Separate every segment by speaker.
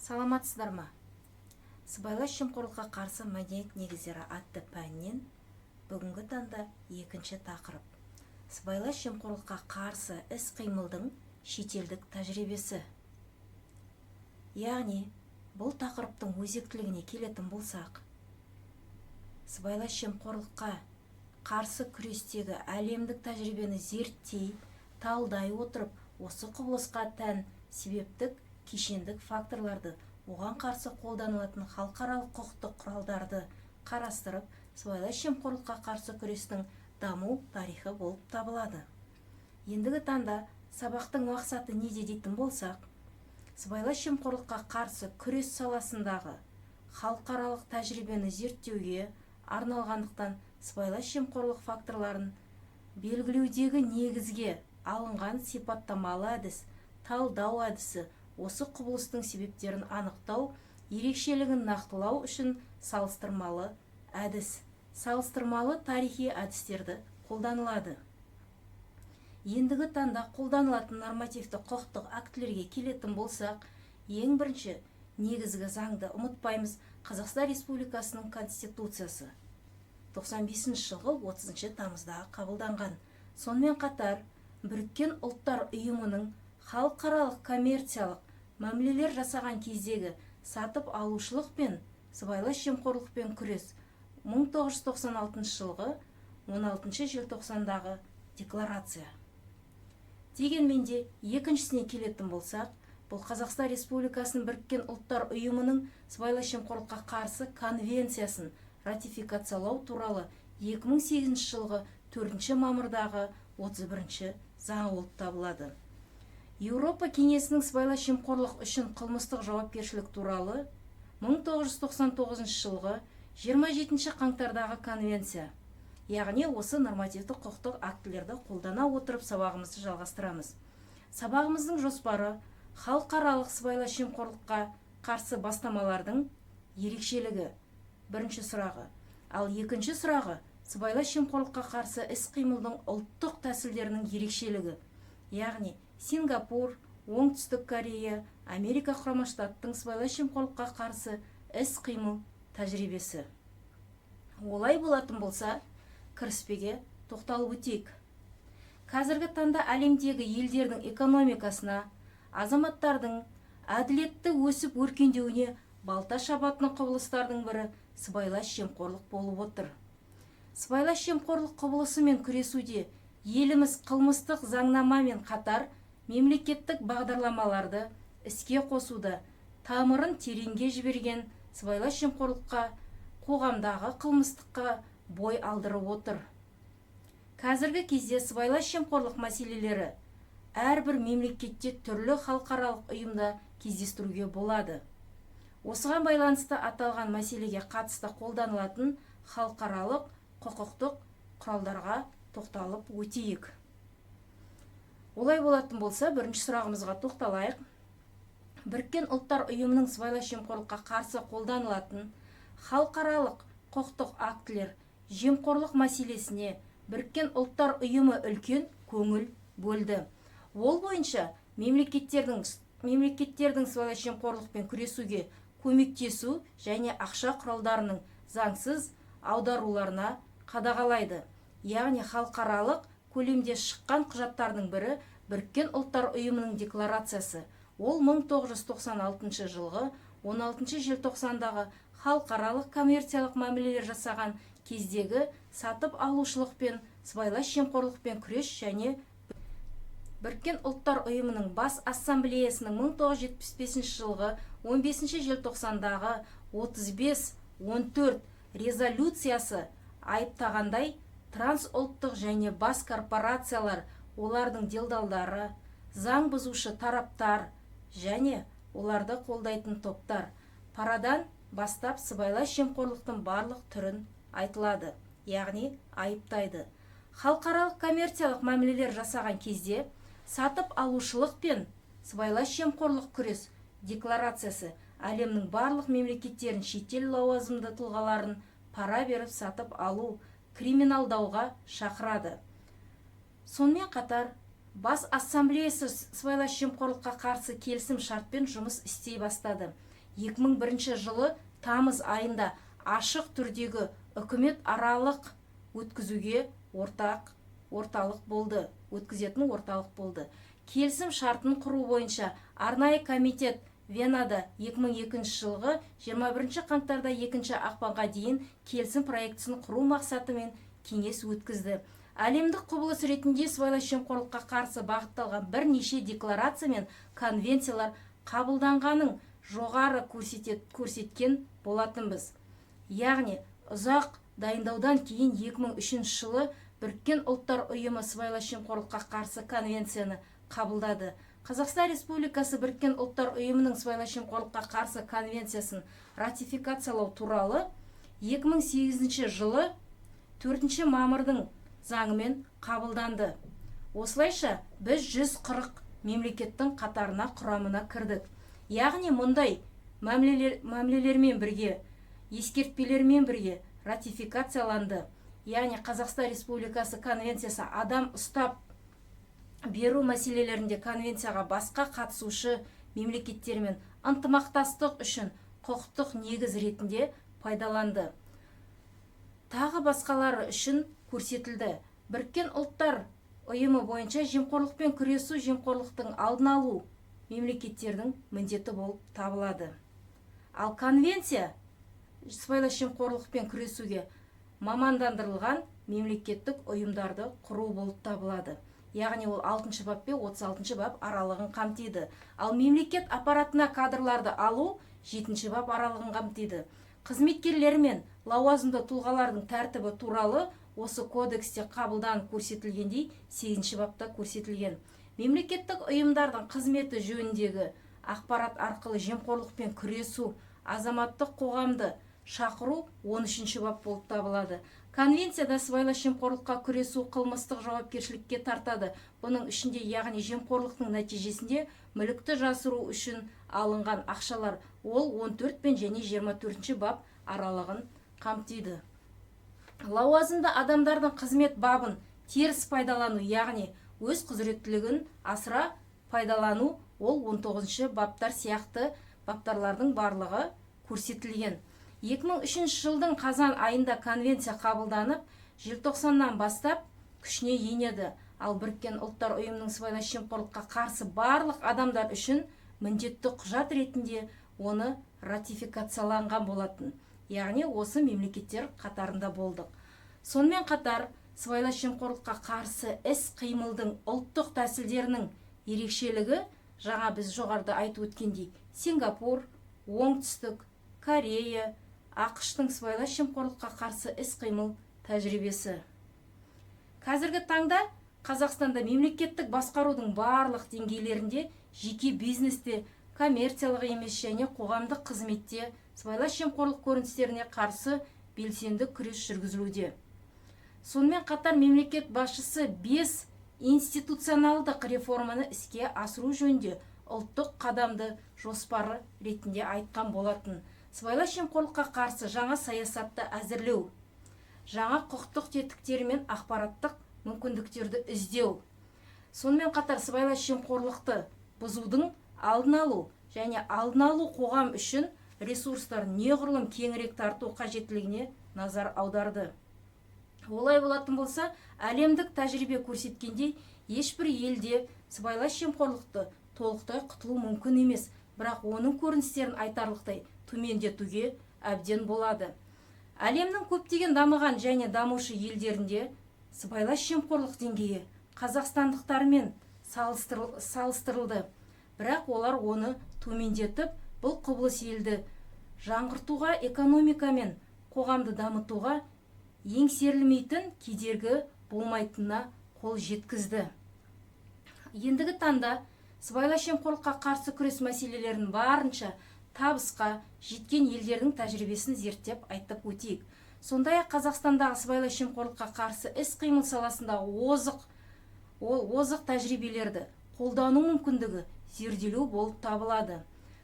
Speaker 1: Саламатсыздар ма? Сыбайлас жемқорлыққа қарсы мәдениет негіздері атты пәннен бүгінгі таңда екінші тақырып. Сыбайлас жемқорлыққа қарсы іс-қимылдың шетелдік тәжірибесі. Яғни, бұл тақырыптың өзектілігіне келетін болсақ, сыбайлас жемқорлыққа қарсы күрестегі әлемдік тәжірибені зерттей, талдай отырып, осы құбылысқа тән себептік кешендік факторларды, оған қарсы қолданылатын халықаралық құқықтық құралдарды қарастырып, сыбайлас жемқорлыққа қарсы күрестің даму тарихы болып табылады. Ендігі таңда сабақтың мақсаты неде дейтін болсақ, сыбайлас жемқорлыққа қарсы күрес саласындағы халықаралық тәжірибені зерттеуге арналғандықтан сыбайлас жемқорлық факторларын белгілеудегі негізге алынған сипаттамалы әдіс, талдау әдісі осы құбылыстың себептерін анықтау, ерекшелігін нақтылау үшін салыстырмалы әдіс, салыстырмалы тарихи әдістерді қолданылады. Ендігі таңда қолданылатын нормативті құқықтық актілерге келетін болсақ, ең бірінші негізгі заңды ұмытпаймыз. Қазақстан Республикасының Конституциясы 95 жылғы 30 тамызда қабылданған. Сонымен қатар, Біріккен ұлттар ұйымының халықаралық коммерциялық мәмілелер жасаған кездегі сатып алушылық пен сыбайлас жемқорлықпен күрес 1996 жылғы 16 желтоқсандағы декларация. Дегенмен де екіншісіне келетін болсақ, бұл Қазақстан Республикасының Біріккен ұлттар ұйымының сыбайлас жемқорлыққа қарсы конвенциясын ратификациялау туралы 2008 жылғы 4 мамырдағы 31 заң болып табылады. Еуропа кеңесінің сыбайлас жемқорлық үшін қылмыстық жауапкершілік туралы 1999 жылғы 27 қаңтардағы конвенция. Яғни осы нормативті құқықтық актілерді қолдана отырып сабағымызды жалғастырамыз. Сабағымыздың жоспары халықаралық сыбайлас жемқорлыққа қарсы бастамалардың ерекшелігі, бірінші сұрағы. Ал екінші сұрағы сыбайлас жемқорлыққа қарсы іс-қимылдың ұлттық тәсілдерінің ерекшелігі. Яғни Сингапур, Оңтүстік Корея, Америка құрама штаттың сыбайлас жемқорлыққа қарсы іс-қимыл тәжірибесі. Олай болатын болса, кіріспеге тоқталып өтейік. Қазіргі таңда әлемдегі елдердің экономикасына, азаматтардың әділетті өсіп өркендеуіне балта шабатын құбылыстардың бірі сыбайлас жемқорлық болып отыр. Сыбайлас жемқорлық құбылысымен күресуде еліміз қылмыстық заңнамамен қатар мемлекеттік бағдарламаларды іске қосуда тамырын тереңге жіберген сыбайлас жемқорлыққа қоғамдағы қылмыстыққа бой алдырып отыр. Қазіргі кезде сыбайлас жемқорлық мәселелері әрбір мемлекетте түрлі халықаралық ұйымда кездестіруге болады. Осыған байланысты аталған мәселеге қатысты қолданылатын халықаралық құқықтық құралдарға тоқталып өтейік. Олай болатын болса, бірінші сұрағымызға тоқталайық. Біріккен ұлттар ұйымының сыбайлас жемқорлыққа қарсы қолданылатын халықаралық құқықтық актілер жемқорлық мәселесіне Біріккен ұлттар ұйымы үлкен көңіл бөлді. Ол бойынша мемлекеттердің сыбайлас жемқорлықпен күресуге көмектесу және ақша құралдарының заңсыз аударуларына қадағалайды. Яғни халықаралық көлемде шыққан құжаттардың бірі Біріккен ұлттар ұйымының декларациясы. Ол 1996 жылғы 16 желтоқсандағы халықаралық коммерциялық мәмілелер жасаған кездегі сатып алушылық пен сыбайлас жемқорлықпен күрес және Біріккен ұлттар ұйымының бас ассамблеясының 1975 жылғы 15 желтоқсандағы 35-14 резолюциясы айыптағандай, трансұлттық және бас корпорациялар, олардың делдалдары, заң бұзушы тараптар және оларды қолдайтын топтар парадан бастап сыбайлас жемқорлықтың барлық түрін айтылады, яғни айыптайды. Халықаралық коммерциялық мәмілелер жасаған кезде сатып алушылық пен сыбайлас жемқорлық күрес декларациясы әлемнің барлық мемлекеттерін шетел лауазымды тұлғаларын пара беріп сатып алу, криминалдауға шақырады. Сонымен қатар, Бас ассамблеясы сыбайлас жемқорлыққа қарсы келісім шартпен жұмыс істей бастады. 2001 жылы тамыз айында ашық түрдегі үкімет аралық өткізетін орталық болды. Келісім шартын құру бойынша арнайы комитет Венада 2002 жылғы 21 қаңтарда 2 ақпанға дейін келісім проектісін құру мақсатымен кеңес өткізді. Әлемдік құбылыс ретінде сыбайлас жемқорлыққа қарсы бағытталған бірнеше декларация мен конвенциялар қабылданғанын жоғары көрсеткен болатынбыз. Яғни, ұзақ дайындаудан кейін 2003 жылы Біріккен ұлттар ұйымы сыбайлас жемқорлыққа қарсы конвенцияны қабылдады. Қазақстан Республикасы Біріккен ұлттар ұйымының сыбайлас жемқорлыққа қарсы конвенциясын ратификациялау туралы 2008 жылы 4 мамырдың заңымен қабылданды. Осылайша біз 140 мемлекеттің құрамына кірдік. Яғни мұндай мәмілелермен бірге, ескертпелермен бірге ратификацияланды. Яғни Қазақстан Республикасы конвенциясы адам ұстап беру мәселелерінде конвенцияға басқа қатысушы мемлекеттермен ынтымақтастық үшін құқықтық негіз ретінде пайдаланды. Тағы басқалары үшін көрсетілді. Біріккен ұлттар ұйымы бойынша жемқорлықпен күресу, жемқорлықтың алдын алу мемлекеттердің міндеті болып табылады. Ал конвенция сыбайлас жемқорлықпен күресуге мамандандырылған мемлекеттік ұйымдарды құру болып табылады. Яғни ол 6 бап пен 36 бап аралығын қамтиды. Ал мемлекет аппаратына кадрларды алу 7 бап аралығын қамтиды. Қызметкерлер мен лауазымды тұлғалардың тәртібі туралы осы кодексте қабылданып көрсетілгендей 8 бапта көрсетілген. Мемлекеттік ұйымдардың қызметі жөніндегі ақпарат арқылы жемқорлықпен күресу, азаматтық қоғамды шақыру 13 бап болып табылады. Конвенцияда сыбайлас жемқорлыққа күресу қылмыстық жауапкершілікке тартады. Бұның ішінде, яғни жемқорлықтың нәтижесінде мүлікті жасыру үшін алынған ақшалар, ол 14 пен және 24 бап аралығын қамтиды. Лауазымды адамдардың қызмет бабын теріс пайдалану, яғни өз құзыреттілігін асыра пайдалану, ол 19 баптар сияқты баптарлардың барлығы көрсетілген. 2003 жылдың қазан айында конвенция қабылданып, желтоқсаннан бастап күшіне енеді. Ал Біріккен ұлттар ұйымының сыбайлас жемқорлыққа қарсы барлық адамдар үшін міндетті құжат ретінде оны ратификацияланған болатын. Яғни осы мемлекеттер қатарында болдық. Сонымен қатар, сыбайлас жемқорлыққа қарсы іс-қимылдың ұлттық тәсілдерінің ерекшелігі, жаңа біз жоғарыда айтып өткендей, Сингапур, Оңтүстік Корея, ақш-тың сыбайлас жемқорлыққа қарсы іс-қимыл тәжірибесі. Қазіргі таңда Қазақстанда мемлекеттік басқарудың барлық деңгейлерінде, жеке бизнесте, коммерциялық емес және қоғамдық қызметте сыбайлас жемқорлық көріністеріне қарсы белсенді күрес жүргізілуде. Сонымен қатар мемлекет басшысы 5 институционалдық реформаны іске асыру жөнінде ұлттық қадамды жоспары ретінде айтқан болатын. Сыбайлас жемқорлыққа қарсы жаңа саясатты әзірлеу, жаңа құқықтық тетіктер мен ақпараттық мүмкіндіктерді іздеу. Сонымен қатар сыбайлас жемқорлықты бұзудың алдын алу және алдын алу қоғам үшін ресурстар неғұрлым кеңірек тарту қажеттілігіне назар аударды. Олай болатын болса, әлемдік тәжірибе көрсеткендей, ешбір елде сыбайлас жемқорлықты толықтай құтылу мүмкін емес, бірақ оның көріністерін айтарлықтай төмендетуге әбден болады. Әлемнің көптеген дамыған және дамушы елдерінде сыбайлас жемқорлық деңгейі қазақстандықтармен салыстырылды, бірақ олар оны төмендетіп, бұл құбылыс елді жаңғыртуға, экономика мен қоғамды дамытуға еңсерілмейтін кедергі болмайтынына қол жеткізді. Ендігі таңда сыбайлас жемқорлыққа қарсы күрес мәселелерін барынша табысқа жеткен елдердің тәжірибесін зерттеп айтып өтейік. Сондай-ақ Қазақстандағы сыбайлас жемқорлыққа қарсы іс-қимыл саласындағы озық тәжірибелерді қолдану мүмкіндігі зерделеу болып табылады.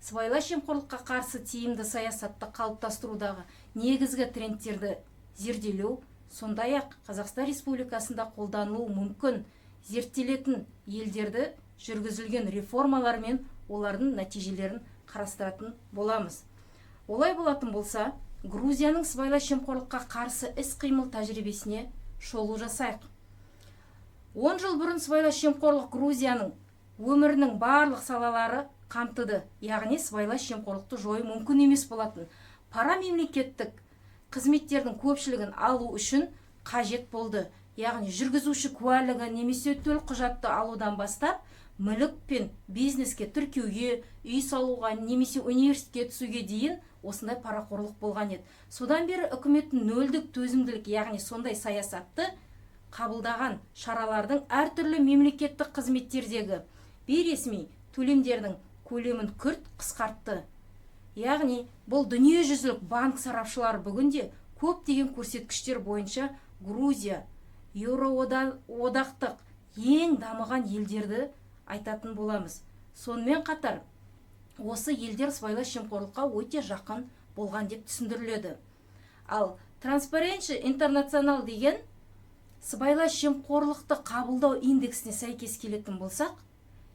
Speaker 1: Сыбайлас жемқорлыққа қарсы тиімді саясатты қалыптастырудағы негізгі трендтерді зерделеу, сондай-ақ Қазақстан Республикасында қолданылуы мүмкін зерттелетін елдерді жүргізілген реформалар мен олардың нәтижелерін қарастыратын боламыз. Олай болатын болса, Грузияның сыбайлас жемқорлыққа қарсы іс-қимыл тәжірибесіне шолу жасайық. 10 жыл бұрын сыбайлас жемқорлық Грузияның өмірінің барлық салалары қамтыды, яғни сыбайлас жемқорлықты жою мүмкін емес болатын. Пара мемлекеттік қызметтердің көпшілігін алу үшін қажет болды. Яғни жүргізуші куәлігі немесе төл құжатты алудан бастап, мүлік пен бизнеске тіркеуге, үй салуға немесе университетке түсуге дейін осындай парақорлық болған еді. Содан бері үкіметтің нөлдік төзімділік, яғни сондай саясатты қабылдаған шаралардың әртүрлі мемлекеттік қызметтердегі бейресми төлемдердің көлемін күрт қысқартты. Яғни бұл дүниежүзілік банк сарапшылары бүгінде көптеген көрсеткіштер бойынша Грузия еуроодақтық ең дамыған елдерді айтатын боламыз. Сонымен қатар осы елдер сыбайлас жемқорлыққа өте жақын болған деп түсіндіріледі. Ал Transparency International деген сыбайлас жемқорлықты қабылдау индексіне сәйкес келетін болсақ,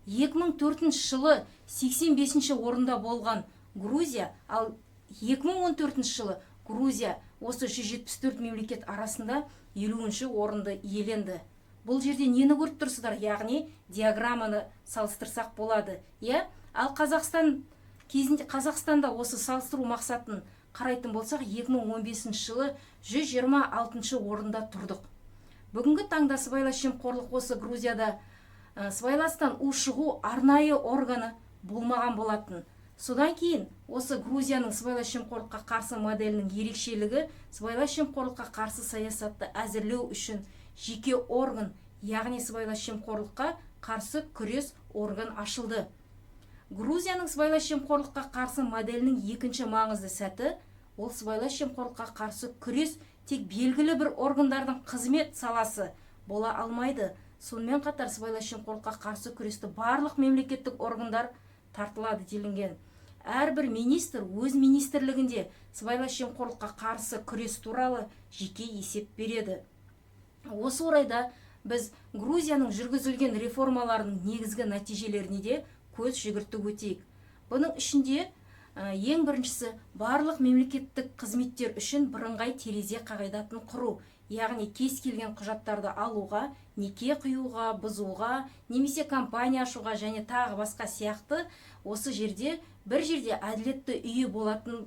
Speaker 1: 2004 жылы 85 орында болған Грузия, ал 2014 жылы Грузия осы 174 мемлекет арасында 50 орынды иеленді. Бұл жерде нені көріп тұрсыздар, яғни диаграмманы салыстырсақ болады. Ал Қазақстанда осы салыстыру мақсатын қарайтын болсақ, 2015 жылы 126 орында тұрдық. Бүгінгі таңда сыбайлас жемқорлық осы Грузияда сыбайластан ушығу арнайы органы болмаған болатын. Содан кейін осы Грузияның сыбайлас жемқорлыққа қарсы моделінің ерекшелігі сыбайлас жемқорлыққа қарсы саясатты әзірлеу үшін жеке орган, яғни сыбайлас жемқорлыққа қарсы күрес орган ашылды. Грузияның сыбайлас жемқорлыққа қарсы моделінің екінші маңызды сәті, ол сыбайлас жемқорлыққа қарсы күрес тек белгілі бір органдардың қызмет саласы бола алмайды. Сонымен қатар сыбайлас жемқорлыққа қарсы күресті барлық мемлекеттік органдар тартылады делінген. Әрбір министр өз министрлігінде сыбайлас жемқорлыққа қарсы күрес туралы жеке есеп береді. Осы орайда біз Грузияның жүргізілген реформаларының негізгі нәтижелеріне де көз жүгіртіп өтейік. Бұның ішінде ең біріншісі барлық мемлекеттік қызметтер үшін бірыңғай терезе қағидатын құру, яғни кез келген құжаттарды алуға, неке қиюға, бұзуға, немесе компания ашуға және тағы басқа сияқты осы жерде бір жерде әділетті үйі болатын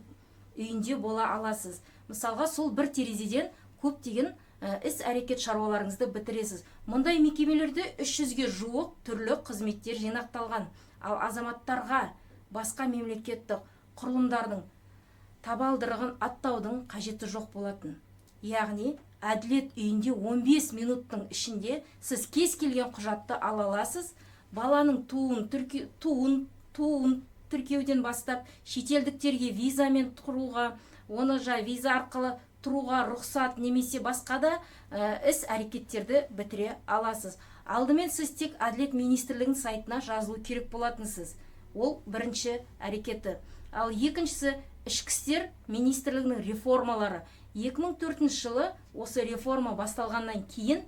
Speaker 1: үйінде бола аласыз. Мысалға, сол бір терезеден көптеген іс-әрекет шаруаларыңызды бітіресіз. Мұндай мекемелерде 300-ге жуық түрлі қызметтер жинақталған. Ал азаматтарға басқа мемлекеттік құрылымдардың табалдырығын аттаудың қажеті жоқ болатын. Яғни, әділет үйінде 15 минуттың ішінде сіз кез келген құжатты ала аласыз. Баланың туын тіркеуден бастап, шетелдіктерге визамен тұруға, оны виза арқылы тұруға рұқсат немесе басқа да іс-әрекеттерді бітіре аласыз. Алдымен сіз тек Әділет министрлігінің сайтына жазылу керек болатынсыз. Ол бірінші әрекеті. Ал екіншісі ішкі істер министрлігінің реформалары. 2004 жылы осы реформа басталғаннан кейін,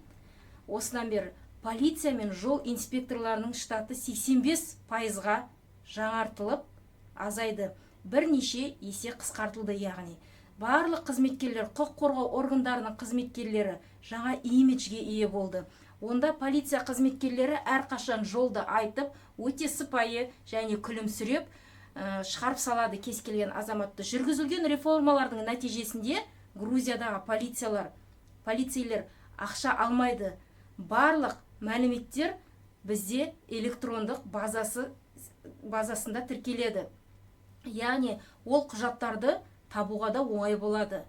Speaker 1: осынан бері полиция мен жол инспекторларының штаты 85%-ға жаңартылып азайды. Бірнеше есе қысқартылды, яғни барлық қызметкерлер, құқық қорғау органдарының қызметкерлері жаңа имиджге ие болды. Онда полиция қызметкерлері әрқашан жолды айтып, өте сыпайы және күлімсіреп шығарып салады кез келген азаматты. Жүргізілген реформалардың нәтижесінде Грузиядағы полицейлер ақша алмайды. Барлық мәліметтер бізде электрондық базасында тіркеледі. Яғни ол құжаттарды табуға да оңай болады.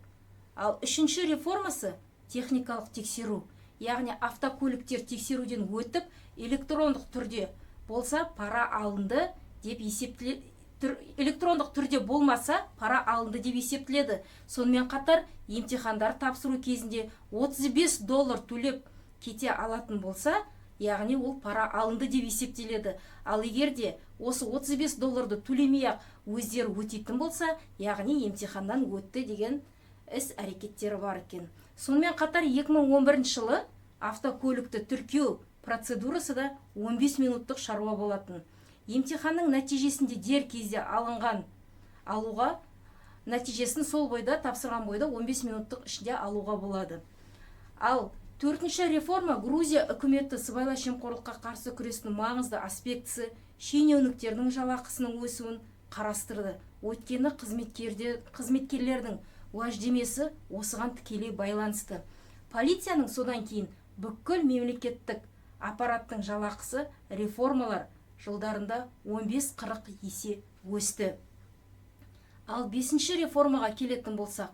Speaker 1: Ал үшінші реформасы техникалық тексеру. Яғни автокөліктер тексеруден өтіп, электрондық түрде болса пара алынды деп есептеледі. Электрондық түрде болмаса пара алынды деп есептеледі. Сонымен қатар емтихандар тапсыру кезінде $35 төлеп кете алатын болса, яғни ол пара алынды деп есептеледі. Ал егерде осы $35 төлемей-ақ өздері өтейтін болса, яғни емтихандан өтті деген іс-әрекеттері бар екен. Сонымен қатар 2011 жылы автокөлікті тіркеу процедурасы да 15 минуттық шаруа болатын. емтиханның нәтижесінде дер кезде алуға нәтижесін сол бойда тапсырған бойда 15 минуттық ішінде алуға болады. Ал төртінші реформа Грузия үкіметі сыбайлас жемқорлыққа қарсы күрестің маңызды аспектісі шенеуніктердің жалақысының өсуін қарастырды. Өйткені қызметкерлердің уәждемесі осыған тікелей байланысты. Полицияның содан кейін бүкіл мемлекеттік аппараттың жалақысы реформалар жылдарында 15-40 есе өсті. Ал 5-ші реформаға келетін болсақ,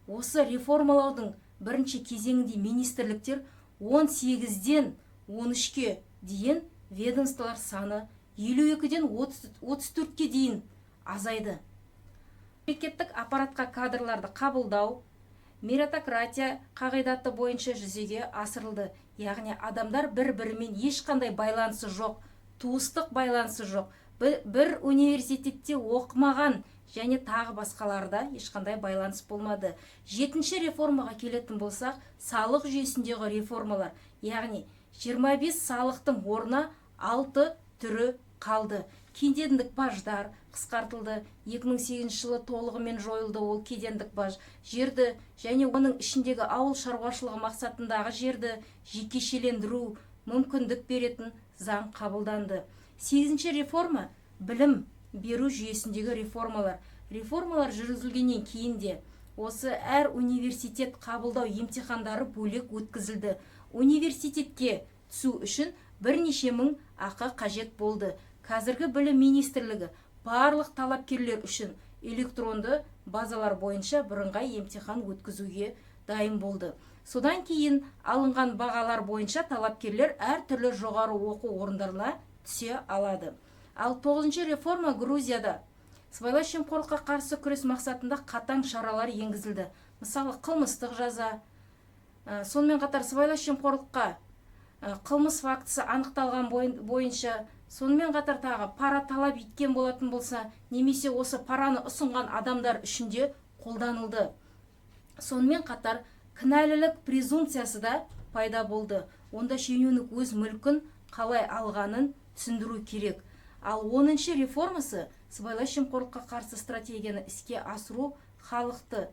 Speaker 1: осы реформалаудың бірінші кезеңінде министрліктер 18-ден 13-ке дейін, ведомстволар саны 52-ден 34-ке дейін азайды. Мемлекеттік аппаратқа кадрларды қабылдау меритократия қағидаты бойынша жүзеге асырылды. Яғни адамдар бір-бірімен ешқандай байланысы жоқ, туыстық байланысы жоқ, бір университетте оқымаған және тағы басқаларда ешқандай байланыс болмады. 7-ші реформаға келетін болсақ, салық жүйесіндегі реформалар, яғни 25 салықтың орнына 6 түрі қалды. Кедендік баждар қысқартылды. 2008 жылы толығымен жойылды ол кедендік баж. Жерді және оның ішіндегі ауыл шаруашылығы мақсатындағы жерді жекешелендіру мүмкіндік беретін заң қабылданды. 8-ші реформа білім беру жүйесіндегі реформалар. Реформалар жүргізілгеннен кейін де осы әр университет қабылдау емтихандары бөлек өткізілді. Университетке түсу үшін бірнеше мың ақы қажет болды. Қазіргі білім министрлігі барлық талапкерлер үшін электронды базалар бойынша бірыңғай емтихан өткізуге дайын болды. Содан кейін алынған бағалар бойынша талапкерлер әртүрлі жоғары оқу орындарына түсе алады. Ал 9-ші реформа Грузияда сыбайлас жемқорлыққа қарсы күрес мақсатында қатаң шаралар енгізілді. Мысалы, қылмыстық жаза, сонымен қатар сыбайлас жемқорлыққа қылмыс фактісі анықталған бойынша, сонымен қатар тағы пара талап еткен болатын болса, немесе осы параны ұсынған адамдар үшінде қолданылды. Сонымен қатар кінәлілік презумпциясы да пайда болды. Онда шенеунік өз мүлкін қалай алғанын түсіндіру керек. Ал 10-ші реформасы сыбайлас жемқорлыққа қарсы стратегияны іске асыру, халықты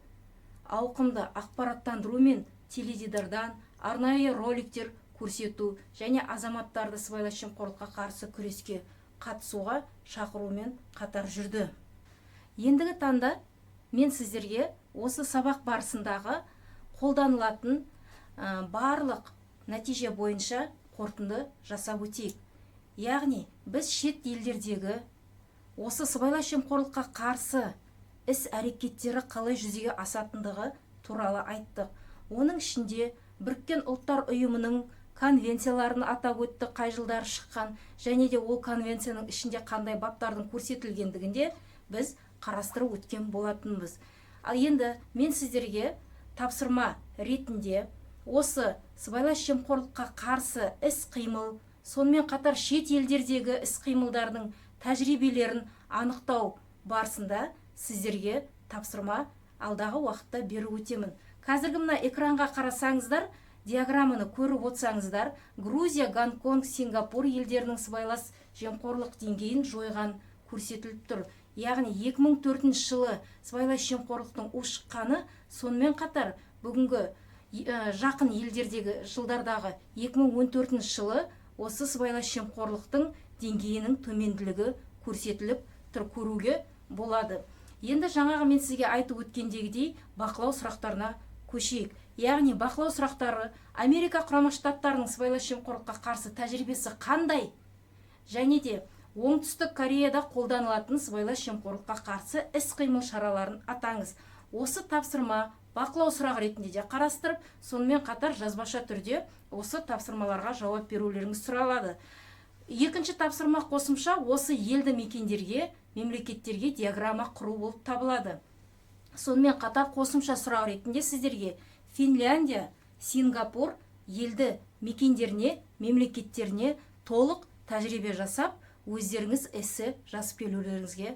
Speaker 1: ауқымды ақпараттандыру мен теледидардан арнайы роликтер көрсету және азаматтарды сыбайлас жемқорлыққа қарсы күреске қатысуға шақырумен қатар жүрді. Ендігі таңда мен сіздерге осы сабақ барысындағы қолданылатын барлық нәтиже бойынша қорытынды жасап өтейік. Яғни, біз шет елдердегі осы сыбайлас жемқорлыққа қарсы іс-әрекеттері қалай жүзеге асатындығы туралы айттық. Оның ішінде Біріккен ұлттар ұйымының конвенцияларын атап өтті, қай жылдары шыққан, және де ол конвенцияның ішінде қандай баптардың көрсетілгендігінде біз қарастырып өткен болатынбыз. Ал енді мен сіздерге тапсырма ретінде осы сыбайлас жемқорлыққа қарсы іс-қимыл, сонымен қатар шет елдердегі іс-қимылдардың тәжірибелерін анықтау барысында сіздерге тапсырма алдағы уақытта беріп өтемін. Қазіргі мына экранға қарасаңыздар, диаграмманы көріп отырсаңыздар, Грузия, Гонконг, Сингапур елдерінің сыбайлас жемқорлық деңгейін жойған көрсетіліп тұр. Яғни 2004 жылы сыбайлас жемқорлықтың ушыққаны, сонымен қатар бүгінгі жақын елдердегі жылдардағы 2014 жылы осы сыбайлас жемқорлықтың деңгейінің төменділігі көрсетіліп тұр, көруге болады. Енді жаңағы мен сізге айтып өткендегідей бақылау сұрақтарына көшейік. Яғни бақылау сұрақтары Америка Құрама Штаттарының сыбайлас жемқорлыққа қарсы тәжірибесі қандай, және де Оңтүстік Кореяда қолданылатын сыбайлас жемқорлыққа қарсы іс-қимыл шараларын атаңыз. Осы тапсырма бақылау сұрақ ретінде де қарастырып, сонымен қатар жазбаша түрде осы тапсырмаларға жауап берулеріңіз сұралады. Екінші тапсырма қосымша осы елді мекендерге, мемлекеттерге диаграмма құру болып табылады. Сонымен қатар қосымша сұрақ ретінде сіздерге Финляндия, Сингапур елді мекендеріне, мемлекеттеріне толық тәжірибе жасап, өздеріңіз эссе жазып келулеріңізге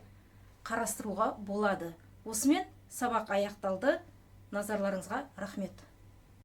Speaker 1: қарастыруға болады. Осымен сабақ аяқталды. Назарларыңызға рахмет.